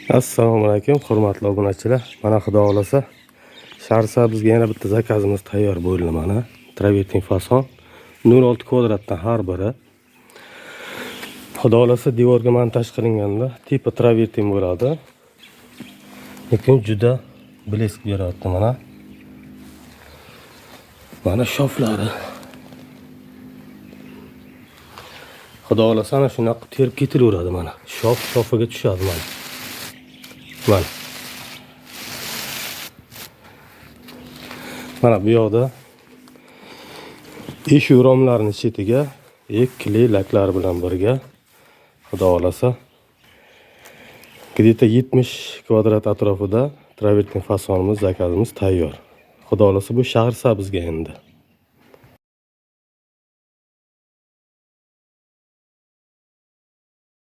Assalomu alaykum, hurmatli obunachilar. Mana xudo xolasa, Sharsabzga yana bitta zakazimiz tayyor bo'ldi mana. Travertin fason 06 kvadratdan har biri. Xudo xolasa devorga montaj qilinganda tipi travertin bo'ladi. Lekin juda blesk beradi mana. Mana shoflari. Xudo xolasa ana shunaqa terib ketaveradi mana. Shofiga tushadi mana. Mana bu yoqda eshik romlarining chetiga ikkili laklar bilan birga xudo xolasa где-то 70 kvadrat atrofida travertin fasonimiz zakazimiz tayyor. Xudo xolasa bu Sharsabzga endi.